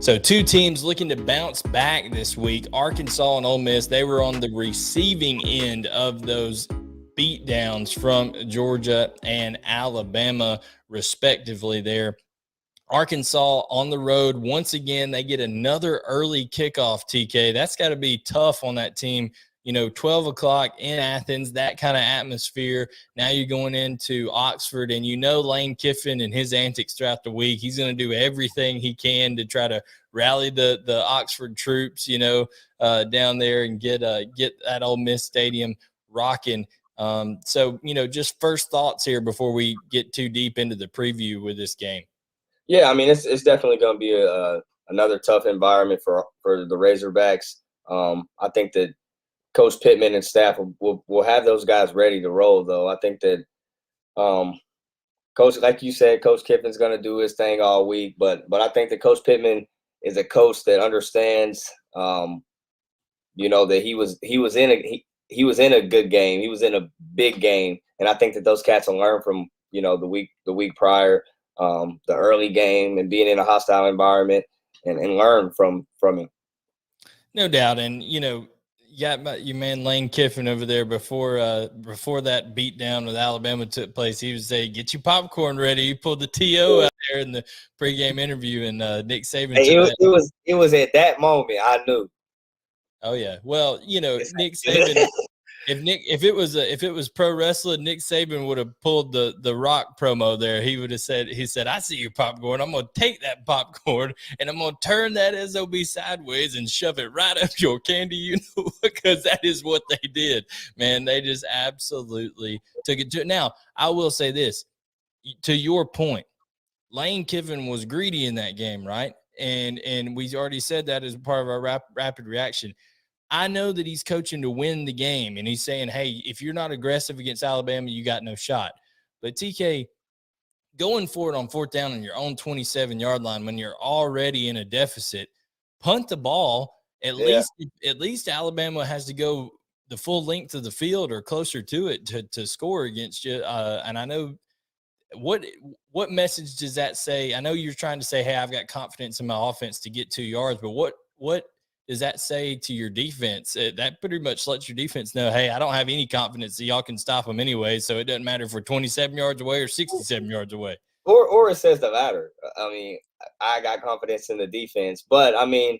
So two teams looking to bounce back this week. Arkansas and Ole Miss, they were on the receiving end of those beatdowns from Georgia and Alabama, respectively there. Arkansas on the road. Once again, they get another early kickoff, TK. That's got to be tough on that team. 12 o'clock in Athens, that kind of atmosphere. Now you're going into Oxford, and Lane Kiffin and his antics throughout the week. He's going to do everything he can to try to rally the Oxford troops, down there and get that Ole Miss stadium rocking. So, just first thoughts here before we get too deep into the preview with this game. Yeah, I mean, it's definitely going to be another tough environment for the Razorbacks. I think that Coach Pittman and staff will have those guys ready to roll, though. I think that Coach, like you said, Coach Kiffin's going to do his thing all week, but I think that Coach Pittman is a coach that understands, that he was in a good game, he was in a big game, and I think that those cats will learn from the week prior, the early game, and being in a hostile environment and learn from him. No doubt, and you got your man Lane Kiffin over there before that beatdown with Alabama took place. He was saying, "Get your popcorn ready." He pulled the TO out there in the pregame interview, and Nick Saban. It was at that moment I knew. Oh yeah, well, Nick Saban. If it was pro wrestling, Nick Saban would have pulled the Rock promo there. He would have said, "I see your popcorn. I'm gonna take that popcorn and I'm gonna turn that SOB sideways and shove it right up your candy," because that is what they did. Man, they just absolutely took it to. Now, I will say this, to your point, Lane Kiffin was greedy in that game, right? And we already said that as part of our rapid reaction. I know that he's coaching to win the game, and he's saying, hey, if you're not aggressive against Alabama, you got no shot. But, TK, going for it on fourth down on your own 27-yard line when you're already in a deficit, punt the ball. At least Alabama has to go the full length of the field or closer to it to score against you. And I know what message does that say? I know you're trying to say, hey, I've got confidence in my offense to get 2 yards, but what does that say to your defense? That pretty much lets your defense know, hey, I don't have any confidence that y'all can stop them anyway, so it doesn't matter if we're 27 yards away or 67 yards away. Or it says the latter. I mean, I got confidence in the defense, but I mean,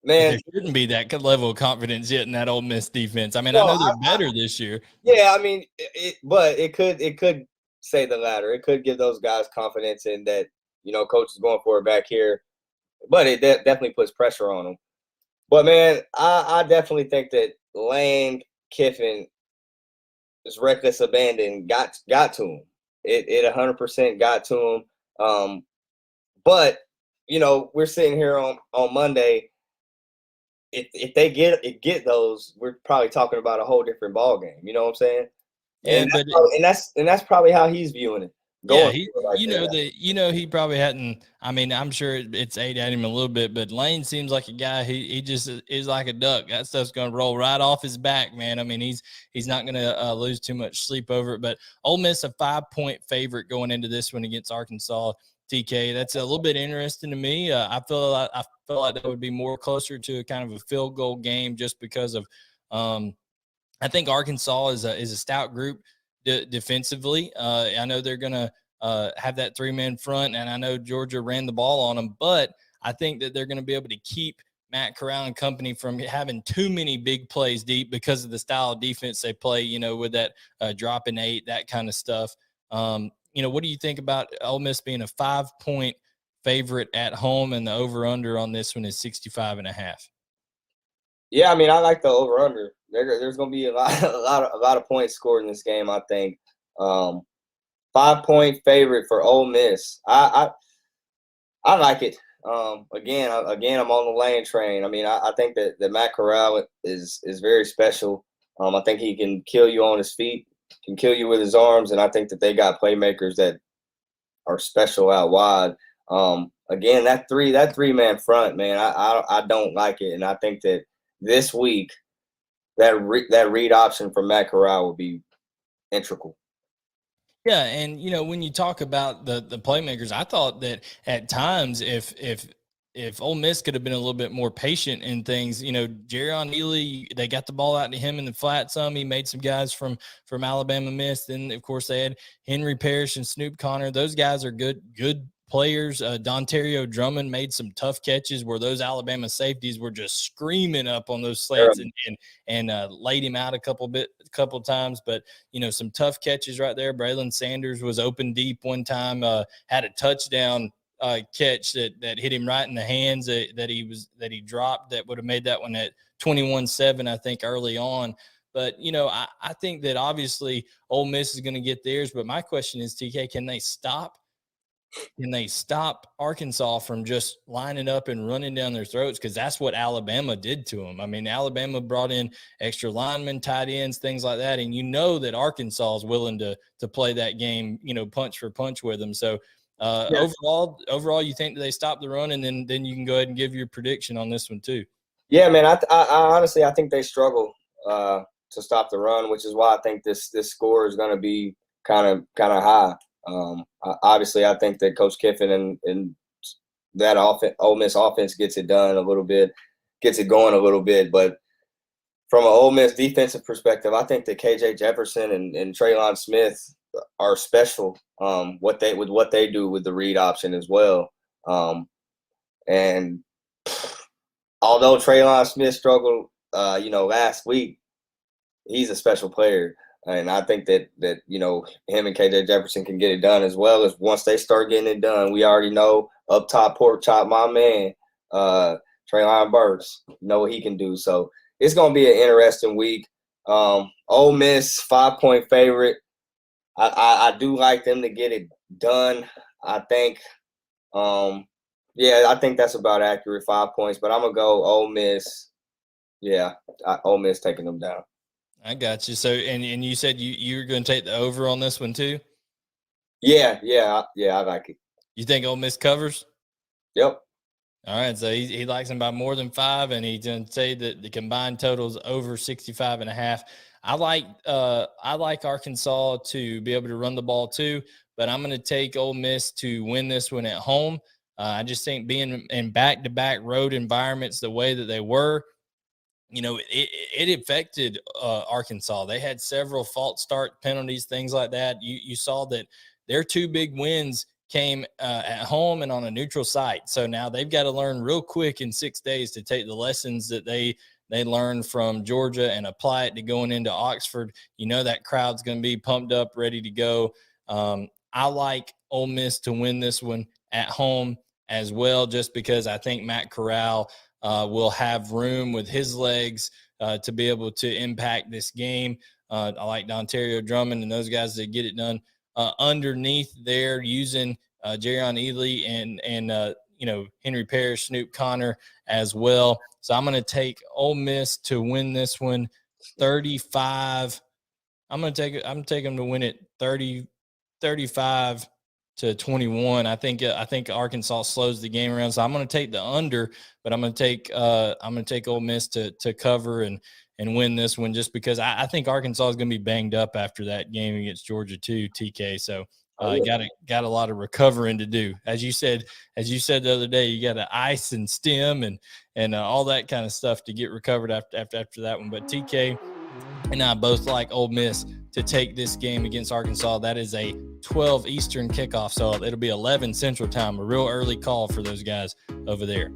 man, there shouldn't be that level of confidence yet in that Ole Miss defense. I mean, I know they're better this year. Yeah, I mean, but it could say the latter. It could give those guys confidence in that, coach is going for it back here. But it definitely puts pressure on them. But, man, I definitely think that Lane Kiffin, this reckless abandon, got to him. It 100% got to him. But, we're sitting here on Monday. If they get those, we're probably talking about a whole different ball game. You know what I'm saying? And that's probably how he's viewing it. Yeah, he probably hadn't. I mean, I'm sure it's ate at him a little bit, but Lane seems like a guy. He just is like a duck. That stuff's going to roll right off his back, man. I mean, he's not going to lose too much sleep over it. But Ole Miss a 5-point favorite going into this one against Arkansas. TK, that's a little bit interesting to me. I feel like that would be more closer to a kind of a field goal game just because of. I think Arkansas is a stout group. Defensively, I know they're going to have that 3-man front, and I know Georgia ran the ball on them, but I think that they're going to be able to keep Matt Corral and company from having too many big plays deep because of the style of defense they play, with that drop and 8, that kind of stuff. What do you think about Ole Miss being a 5-point favorite at home, and the over-under on this one is 65.5? Yeah, I mean, I like the over-under. There's going to be a lot of points scored in this game, I think. 5-point favorite for Ole Miss. I like it. Again, I'm on the Lane train. I mean, I think that Matt Corral is very special. I think he can kill you on his feet, can kill you with his arms, and I think that they got playmakers that are special out wide. Again, that 3-man front, man, I don't like it, and I think that this week, that read option from Matt Corral will be integral. Yeah, and when you talk about the playmakers, I thought that at times if Ole Miss could have been a little bit more patient in things, Jerrion Ealy, they got the ball out to him in the flat some. He made some guys from Alabama miss. Then of course they had Henry Parrish and Snoop Connor. Those guys are good players. Dontario Drummond made some tough catches where those Alabama safeties were just screaming up on those slants and laid him out a couple times. But some tough catches right there. Braylon Sanders was open deep one time, had a touchdown catch that hit him right in the hands that he dropped that would have made that one at 21-7, I think, early on. But I think that obviously Ole Miss is going to get theirs. But my question is, TK, can they stop Arkansas from just lining up and running down their throats? Because that's what Alabama did to them. I mean, Alabama brought in extra linemen, tight ends, things like that. And that Arkansas is willing to play that game, punch for punch with them. So overall, you think that they stop the run, and then you can go ahead and give your prediction on this one too. Yeah, man. I honestly, I think they struggle to stop the run, which is why I think this score is going to be kind of high. Obviously, I think that Coach Kiffin and that Ole Miss offense gets it done a little bit, gets it going a little bit. But from an Ole Miss defensive perspective, I think that KJ Jefferson and Traylon Smith are special. What they do with the read option as well. And although Traylon Smith struggled, last week, he's a special player. And I think that him and KJ Jefferson can get it done, as well as once they start getting it done. We already know up top, pork chop, my man, Treylon Burks, what he can do. So it's going to be an interesting week. Ole Miss, 5-point favorite. I do like them to get it done. I think, I think that's about accurate, 5 points. But I'm going to go Ole Miss. Yeah, Ole Miss taking them down. I got you. So, and you said you're going to take the over on this one too? Yeah, I like it. You think Ole Miss covers? Yep. All right, so he likes them by more than 5, and he's going to say that the combined total is over 65.5. I like Arkansas to be able to run the ball too, but I'm going to take Ole Miss to win this one at home. I just think being in back-to-back road environments the way that they were, it affected Arkansas. They had several false start penalties, things like that. You saw that their 2 big wins came at home and on a neutral site. So now they've got to learn real quick in 6 days to take the lessons that they learned from Georgia and apply it to going into Oxford. That crowd's going to be pumped up, ready to go. I like Ole Miss to win this one at home as well, just because I think Matt Corral will have room with his legs to be able to impact this game. I like Dontario Drummond and those guys that get it done underneath there, using Jerrion Ealy and Henry Parrish, Snoop Connor as well. So I'm going to take Ole Miss to win this one 35. I'm taking them to win it 35-21. I think Arkansas slows the game around. So I'm going to take the under, but I'm going to take Ole Miss to cover and win this one, just because I think Arkansas is going to be banged up after that game against Georgia too, TK. So got a lot of recovering to do. As you said the other day, you got to ice and stem and all that kind of stuff to get recovered after that one. But TK and I both like Ole Miss to take this game against Arkansas. That is a 12 Eastern kickoff, so it'll be 11 Central time, a real early call for those guys over there.